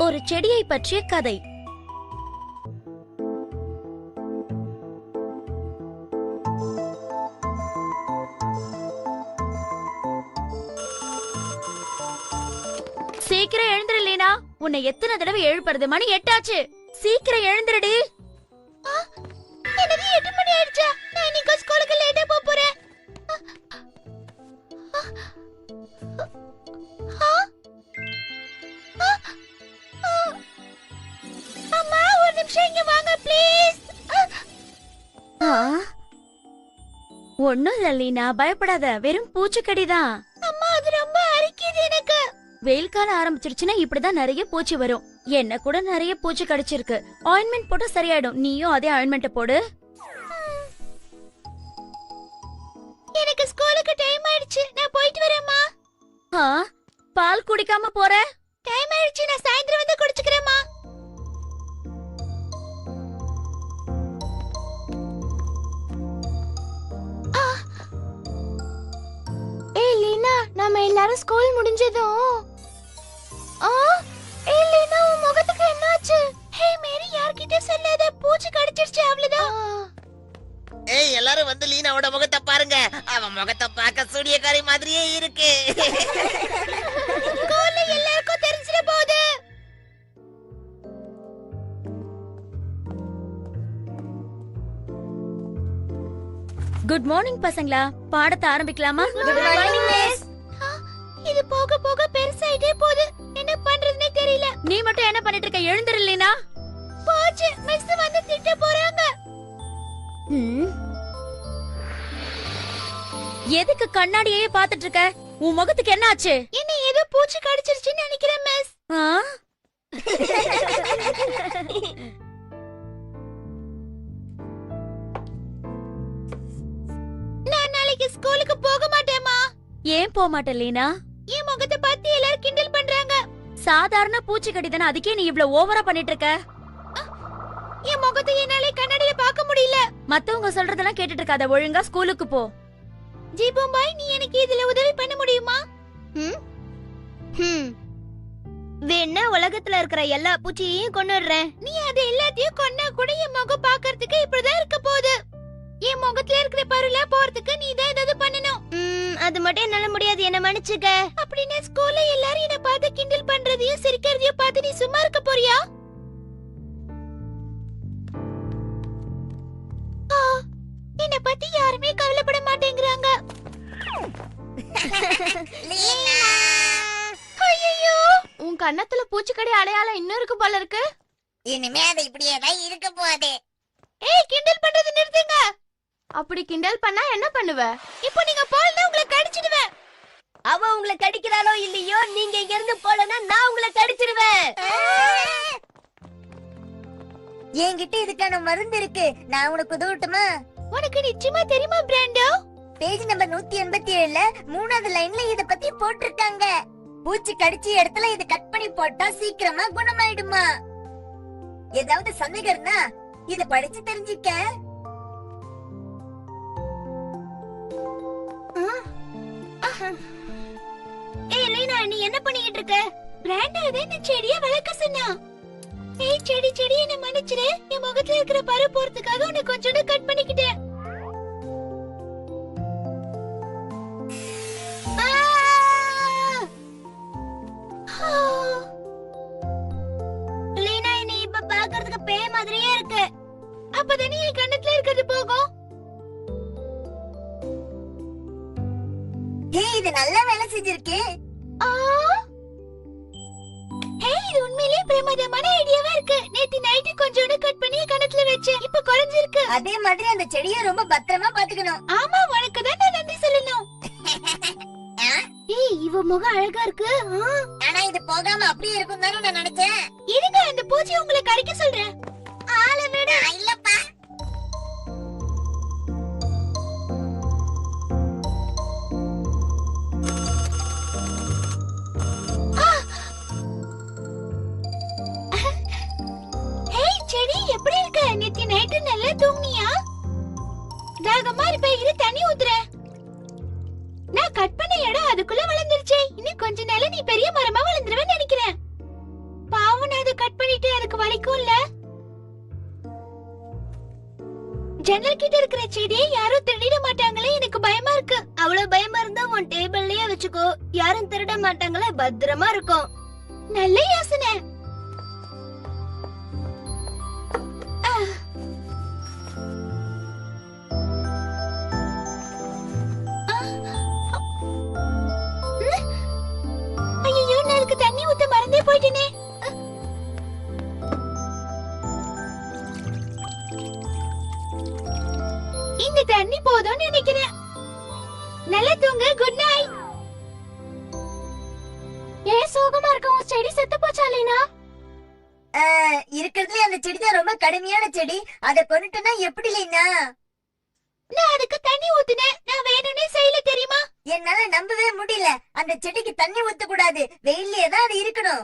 ஒரு செடியை பற்றிய கதை. சீக்கிரம் எழுந்துரு லீனா. உன்னை எத்தனை தடவை எழுப்புறது? மணி 8 ஆச்சு. சீக்கிரம் எழுந்துருடி. எனக்கு 8 மணி ஆயிடுச்சா? நான் இன்னைக்கு ஸ்கூலுக்கு லேட்டா போறேன். அம்மா ஒரு நிமிஷம் இங்க வாங்க ப்ளீஸ். ஒண்ணும் இல்ல லீனா, பயப்படாத. வெறும் பூச்சிக்கடிதான். அம்மா அது ரொம்ப அரிக்குது எனக்கு. வெயில் காலம் ஆரம்பிச்சிருச்சுன்னா இப்படிதான் நிறைய பூச்சி வரும். என்ன கூட நிறைய பூச்சி கடிச்சிருக்கு. ஆயின்மெண்ட் போட்டா சரியாயிடும். நீயும் அதே ஆயின்மெண்ட் போடு. எனக்கு ஸ்கூலுக்கு டைம் ஆயிடுச்சு. நான் போயிட்டு வரேம்மா. பால் குடிக்காம போற? டைம் ஆயிடுச்சு. நான் சாயந்தரம் வந்து குடிச்சுக்கிறேம்மா. ஏய் லீனா, நாம எல்லாரும் ஸ்கூல் முடிஞ்சதும் ஏய் லீனா, உன் முகத்துக்கு என்னாச்சு? ஹே மேரி, யார்கிட்ட சொல்லாத. பூச்சி கடிச்சிருச்சு அவ்வளவுதான். ஏய் எல்லாரும் வந்து லீனாவோட முகத்தை பாருங்க. அவன் முகத்தை பார்க்க சூரியகாரி மாதிரியே இருக்கு. ஸ்கூல்ல எல்லாருக்கும் தெரிஞ்சிர போகுது. குட் மார்னிங் பசங்களா. பாடத்தை ஆரம்பிக்கலாமா? Good morning miss. இது போக போக பெருசாயிட்டே போகுது. என்ன பண்றதுனே தெரியல. நீ மட்டும் என்ன பண்ணிட்டு இருக்க? எழுந்திரு லீனா. போச்சு, மிஸ் வந்து திட்ட போறாங்க. எதுக்கு கண்ணாடியே பாத்துட்டு இருக்க? உன் முகத்துக்கு என்ன ஆச்சு? என்ன ஏதோ பூச்சி கடிச்சிருச்சுன்னு நினைக்கிறேன் மிஸ். நான் நாளைக்கு ஸ்கூலுக்கு போக மாட்டேமா. ஏன் போக மாட்டே லீனா? என் முகத்தை பார்த்து எல்லாரும் கிண்டல் பண்றாங்க. சாதாரண பூச்சி கடிதானே, அதுக்கே நீ இவ்ளோ ஓவரா பண்ணிட்டு இருக்க. என் முகத்தை என்னால கண்ணாடியில பார்க்க முடியல. மத்தவங்க சொல்றதெல்லாம் கேட்டுட்டு இருக்காத. ஒழுங்கா ஸ்கூலுக்கு போ. ஜீபம்பாய், நீ எனக்கு இதுல உதவி பண்ண முடியுமா? வேணா உலகத்துல இருக்கிற எல்லா பூச்சியையும் கொன்னுடுறேன். நீ அது எல்லாத்தையும் கொன்னா கூட என் முகம் பாக்குறதுக்கு இப்படிதான் இருக்க போகுது. என் முகத்துல இருக்கிற பருல போறதுக்கு நீ தான் ஏதாவது பண்ணணும். அது மட்டும் என்னால முடியாது, என்ன மன்னிச்சுக்க. அப்படின்னா ஸ்கூல்ல எல்லாரும் என்ன பார்த்து கிண்டல் பண்றதையும் சிரிக்கிறதையும் பார்த்து நீ சும்மா இருக்க போறியா? என்ன பத்தி யாருமே கவலைப்பட மாட்டேங்கிறாங்க. ஐயோ, உன் கண்ணத்துல பூச்சிக்கடி அடையாளம் இன்னும் இருக்கு போல இருக்கு. இனிமே அது இப்படியே தான் இருக்க போகுது. ஏய், கிண்டல் பண்றது நிறுத்துங்க. அப்படி கிண்டல் பண்ணா என்ன பண்ணுவ? இப்போ நீங்க போலனா உங்களை கடிச்சிடுவேன். அவ உங்களை கடிக்கிறாளோ இல்லையோ, நீங்க இங்க இருந்து போலனா நான் உங்களை கடிச்சிடுவேன். என்கிட்ட இதுக்கான மருந்து இருக்கு. நான் உனக்கு உதவட்டுமா? உனக்கு நிச்சயமா தெரியுமா பிராண்டோ? பேஜ் நம்பர் 187ல 3வது லைன்ல இத பத்தி போட்டிருக்காங்க. பூச்சி கடிச்ச இடத்துல இத கட் பண்ணி போட்டா சீக்கிரமா குணமாயிடுமா. ஏதாவது சந்தேகம் இருந்தா இத படிச்சு தெரிஞ்சுக்க. ஏய் லீனா, நீ என்ன பண்ணிட்டு இருக்க? பிராண்டோ இந்த செடியை வளர்க்க சொன்னா. ஏய் செடி என்ன மன்னிச்சிரு. என் முகத்துல இருக்கிற பரு போறதுக்காக உன்னை கொஞ்சோட கட் பண்ணிக்கிட்டேன். லீனா, நீ இப்ப பாக்குறதுக்கு பேய் மாதிரியே இருக்கு. அப்பதானே என் கண்ணத்துல இருக்கிறது போகும். ஏய், இது நல்ல வேலை செஞ்சிருக்கே. இது உண்மையிலேயே பிரமாதமான ஐடியாவா இருக்கு. நேத்து நைட் கொஞ்சோட கட் பண்ணி கணத்துல வச்சேன். இப்ப குறைஞ்சிருக்கு. அதே மாதிரி அந்த செடியை ரொம்ப பத்திரமா பாத்துக்கணும். ஆமா, உனக்கு தான் நான் நன்றி சொல்லணும். ஏய், இவ முகம் அழகா இருக்கு. ஆனா இது போகாம அப்படியே இருக்கும் தானே நான் நினைச்சேன். இருங்க, அந்த பூச்சி உங்களை கடிக்க சொல்றேன். ஆள விட. இல்லப்பா. செடி எப்படி இருக்க? நேத்து நைட்டு நல்லா தூங்குனியா? தாகமா இருப்ப, இரு தண்ணி ஊத்துறேன். நான் கட் பண்ண இடம் அதுக்குள்ள வளர்ந்துருச்சே. இன்னும் கொஞ்ச நாள்ல நீ பெரிய மரமா வளர்ந்துருவேன்னு நினைக்கிறேன். பாவம், ஏறிட்டு எனக்கு வலிக்கும்ல. ஜன்னல் கிட்ட இருக்கிற செடியை யாரும் திருடிட மாட்டாங்களே, எனக்கு பயமா இருக்கு. அவ்வளவு பயமா இருந்தா உன் டேபிள்லயே வச்சுக்கோ, யாரும் திருட மாட்டாங்களே, பத்திரமா இருக்கும். நல்ல யோசனை. ஐயோ, நான் அதுக்கு தண்ணி ஊத்த மறந்தே போயிட்டேனே. இந்த தண்ணி போதும்னு நினைக்கிறேன். நல்லா தூங்க. Good night. ஏன் சோகமா இருக்க? உன் செடி செத்து போச்சா லீனா? இருக்கிறதுல அந்த செடி தான் ரொம்ப கடுமையான செடி. அத கொண்டுட்டனா எப்படி லீனா? நான் அதுக்கு தண்ணி ஊத்துனேன். நான் வேணும்னே செய்யல, தெரியுமா? என்னால நம்பவே முடியல. அந்த செடிக்கு தண்ணி ஊத்த கூடாது, வெயில்லயே தான் அது இருக்கணும்.